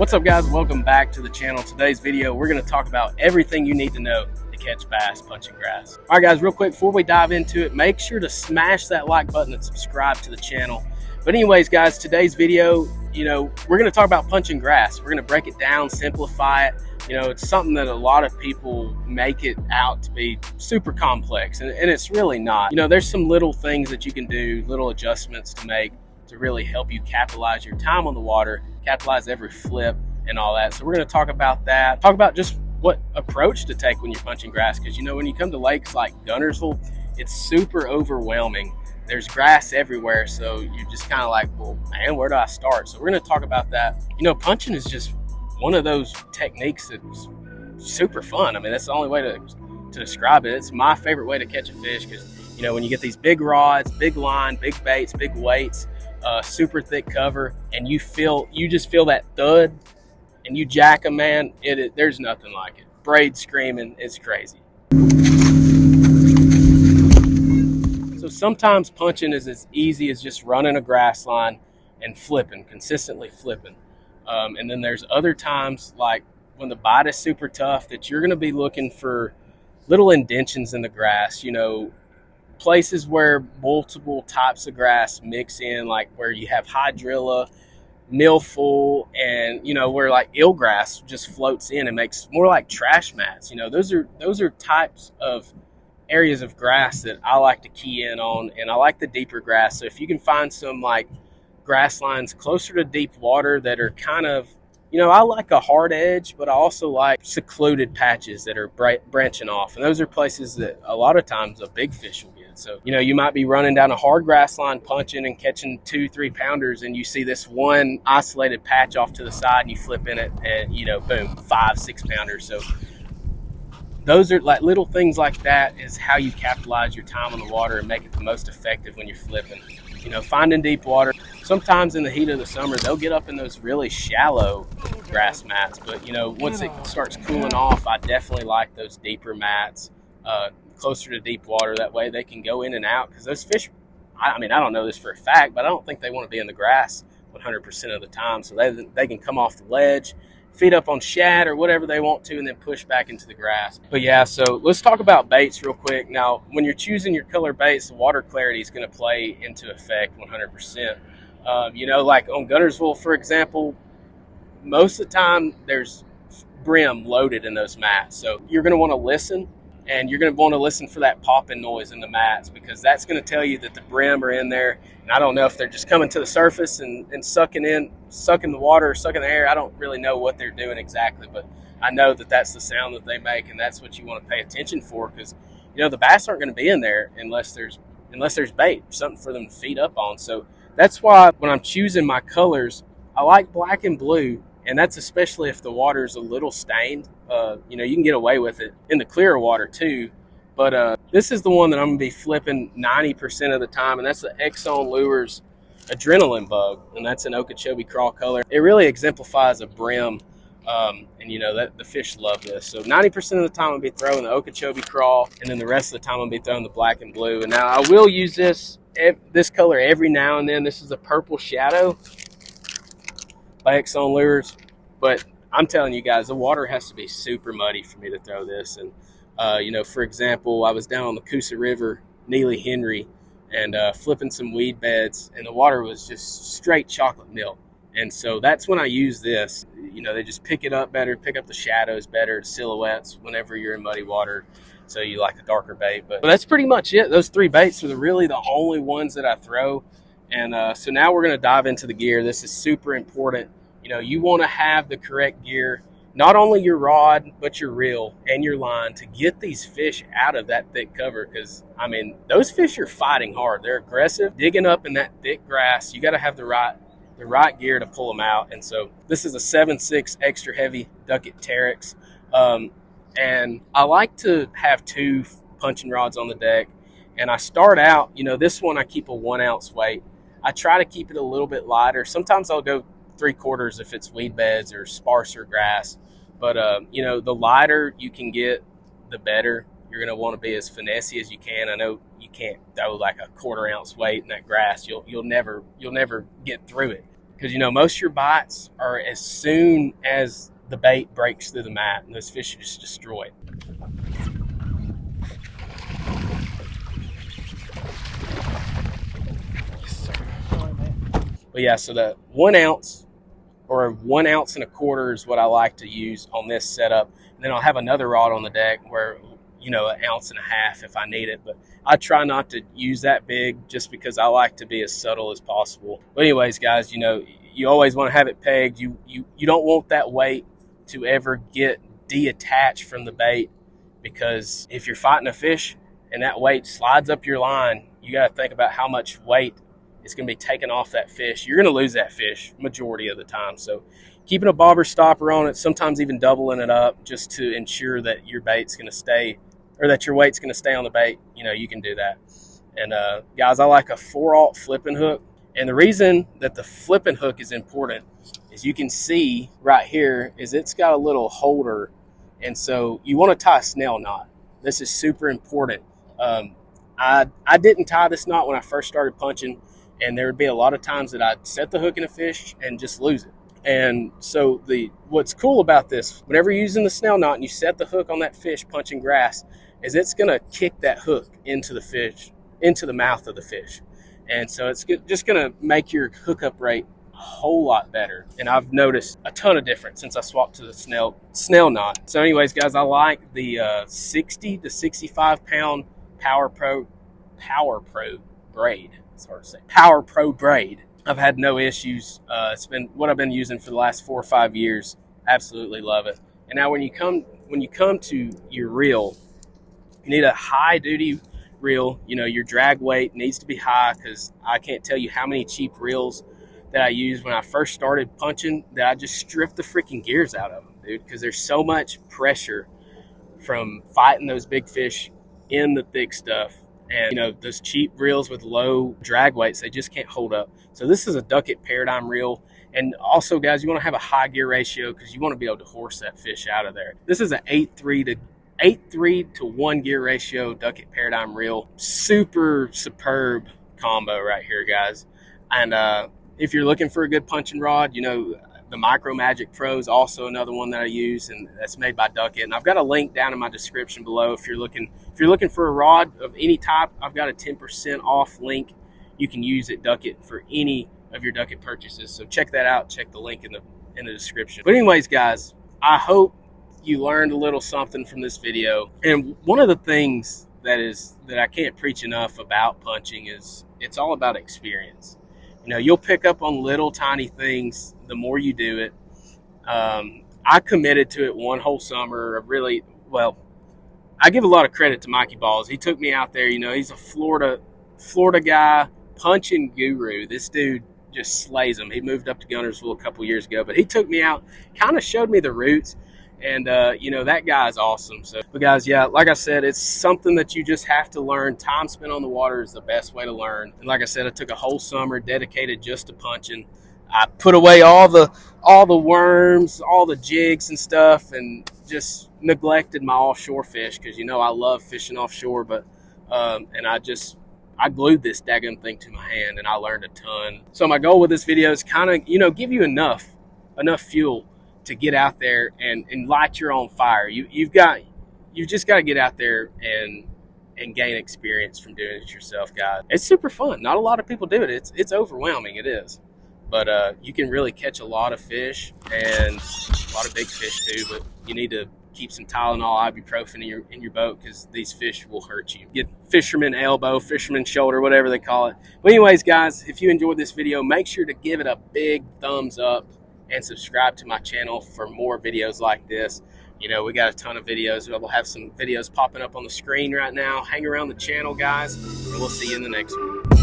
What's up, guys? Welcome back to the channel. Today's video, we're going to talk about everything you need to know to catch bass punching grass. All right, guys, real quick, before we dive into it, make sure to smash that like button and subscribe to the channel. But anyways, guys, today's video, we're going to talk about punching grass. We're going to break it down, simplify it. It's something that a lot of people make it out to be super complex, and it's really not. There's some little things that you can do, little adjustments to make to really help you capitalize your time on the water, capitalize every flip and all that. So we're going to talk about that, talk about just what approach to take when you're punching grass, because when you come to lakes like Guntersville, it's super overwhelming. There's grass everywhere, so you're just kind of like, well, man, where do I start? So we're going to talk about that. Punching is just one of those techniques that's super fun. I mean, that's the only way to describe it. It's my favorite way to catch a fish, because when you get these big rods, big line, big baits, big weights, super thick cover, and you just feel that thud and you jack them, man, there's nothing like it. Braid screaming, it's crazy. So sometimes punching is as easy as just running a grass line and consistently flipping. And then there's other times, like when the bite is super tough, that you're going to be looking for little indentions in the grass, places where multiple types of grass mix in, like where you have hydrilla, milfoil, and where like eelgrass just floats in and makes more like trash mats. Those are types of areas of grass that I like to key in on, and I like the deeper grass. So if you can find some like grass lines closer to deep water that are kind of, I like a hard edge, but I also like secluded patches that are branching off. And those are places that a lot of times a big fish will get. So, you might be running down a hard grass line, punching and catching 2-3 pounders, and you see this one isolated patch off to the side and you flip in it and, boom, 5-6 pounders. So those are like little things like that is how you capitalize your time on the water and make it the most effective when you're flipping. Finding deep water. Sometimes in the heat of the summer, they'll get up in those really shallow grass mats. But, once it starts cooling off, I definitely like those deeper mats closer to deep water. That way they can go in and out, because those fish, I don't know this for a fact, but I don't think they want to be in the grass 100% of the time. So they can come off the ledge, feed up on shad or whatever they want to, and then push back into the grass. But yeah, so let's talk about baits real quick. Now, when you're choosing your color baits, the water clarity is going to play into effect 100%. Like on Guntersville, for example, most of the time there's brim loaded in those mats. So you're going to want to listen, and you're going to want to listen for that popping noise in the mats, because that's going to tell you that the brim are in there. And I don't know if they're just coming to the surface and sucking the water, sucking the air. I don't really know what they're doing exactly, but I know that that's the sound that they make, and that's what you want to pay attention for, because the bass aren't going to be in there unless there's bait, something for them to feed up on. So that's why when I'm choosing my colors, I like black and blue, and that's especially if the water is a little stained. You can get away with it in the clearer water too, but this is the one that I'm going to be flipping 90% of the time, and that's the Exxon Lures Adrenaline Bug, and that's an Okeechobee crawl color. It really exemplifies a brim, and that the fish love this. So 90% of the time I'll be throwing the Okeechobee crawl, and then the rest of the time I'll be throwing the black and blue. And now I will use this color every now and then. This is a Purple Shadow by Exxon Lures, but I'm telling you guys, the water has to be super muddy for me to throw this. And for example, I was down on the Coosa River, Neely Henry, and flipping some weed beds, and the water was just straight chocolate milk. And so that's when I use this. They just pick it up better, pick up the shadows better, silhouettes whenever you're in muddy water. So you like a darker bait. But that's pretty much it. Those 3 baits are really the only ones that I throw. And so now we're going to dive into the gear. This is super important. You want to have the correct gear, not only your rod, but your reel and your line, to get these fish out of that thick cover. Because, those fish are fighting hard. They're aggressive, digging up in that thick grass. You got to have the right gear to pull them out. And so this is a 7.6 extra heavy Duckett Terex. And I like to have 2 punching rods on the deck. And I start out, this one I keep a 1 ounce weight. I try to keep it a little bit lighter. Sometimes I'll go 3/4 if it's weed beds or sparser grass. But, the lighter you can get, the better. You're going to want to be as finessey as you can. I know you can't throw like a 1/4 ounce weight in that grass. You'll never get through it. because you know most of your bites are as soon as the bait breaks through the mat, and those fish are just destroyed. But yeah, so the 1 ounce or 1 ounce and a quarter is what I like to use on this setup. And then I'll have another rod on the deck where, you know, 1.5 ounces if I need it. But I try not to use that big just because I like to be as subtle as possible. But anyways, guys, you know, you always want to have it pegged. You don't want that weight to ever get detached from the bait, because if you're fighting a fish and that weight slides up your line, you got to think about how much weight it's going to be taken off that fish. You're going to lose that fish majority of the time. So keeping a bobber stopper on it, sometimes even doubling it up just to ensure that your bait's going to stay, or that your weight's going to stay on the bait, you know, you can do that. And guys, I like a 4/0 flipping hook. And the reason that the flipping hook is important is you can see right here is it's got a little holder. And so you want to tie a snail knot. This is super important. I didn't tie this knot when I first started punching, and there would be a lot of times that I'd set the hook in a fish and just lose it. And so what's cool about this, whenever you're using the snail knot and you set the hook on that fish punching grass, is it's going to kick that hook into the fish, into the mouth of the fish. And so it's just going to make your hookup rate a whole lot better. And I've noticed a ton of difference since I swapped to the snail knot. So anyways, guys, I like the 60 to 65 pound Power Pro braid. It's hard to say. Power Pro braid. I've had no issues. It's been what I've been using for the last 4 or 5 years. Absolutely love it. And now when you come to your reel, you need a high duty reel. You know, your drag weight needs to be high, because I can't tell you how many cheap reels that I used when I first started punching that I just stripped the freaking gears out of them, dude, because there's so much pressure from fighting those big fish in the thick stuff. And, you know, those cheap reels with low drag weights, they just can't hold up. So this is a Duckett Paradigm reel. And also, guys, you want to have a high gear ratio because you want to be able to horse that fish out of there. This is an 8.3 to 1 gear ratio Duckett Paradigm reel. Super superb combo right here, guys. And if you're looking for a good punching rod, you know, the Micro Magic Pro is also another one that I use, and that's made by Duckett. And I've got a link down in my description below. If you're looking for a rod of any type, I've got a 10% off link you can use at Duckett for any of your Duckett purchases. So check that out. Check the link in the description. But anyways, guys, I hope you learned a little something from this video. And one of the things that I can't preach enough about punching is it's all about experience. You know, you'll pick up on little tiny things the more you do it. I committed to it one whole summer. I give a lot of credit to Mikey Balls. He took me out there. You know, he's a Florida guy, punching guru. This dude just slays them. He moved up to Guntersville a couple years ago, but he took me out, kind of showed me the routes. And, you know, that guy's awesome. So, but guys, yeah, like I said, it's something that you just have to learn. Time spent on the water is the best way to learn. And like I said, I took a whole summer dedicated just to punching. I put away all the worms, all the jigs and stuff, and just neglected my offshore fish because, you know, I love fishing offshore. But, and I glued this daggum thing to my hand, and I learned a ton. So my goal with this video is kind of, you know, give you enough fuel to get out there and light your own fire. You've just got to get out there and gain experience from doing it yourself, guys. It's super fun. Not a lot of people do it. It's overwhelming. It is. But you can really catch a lot of fish, and a lot of big fish too. But you need to keep some Tylenol, ibuprofen in your boat, because these fish will hurt you. Get fisherman elbow, fisherman shoulder, whatever they call it. But anyways, guys, if you enjoyed this video, make sure to give it a big thumbs up and subscribe to my channel for more videos like this. You know, we got a ton of videos. We'll have some videos popping up on the screen right now. Hang around the channel, guys, and we'll see you in the next one.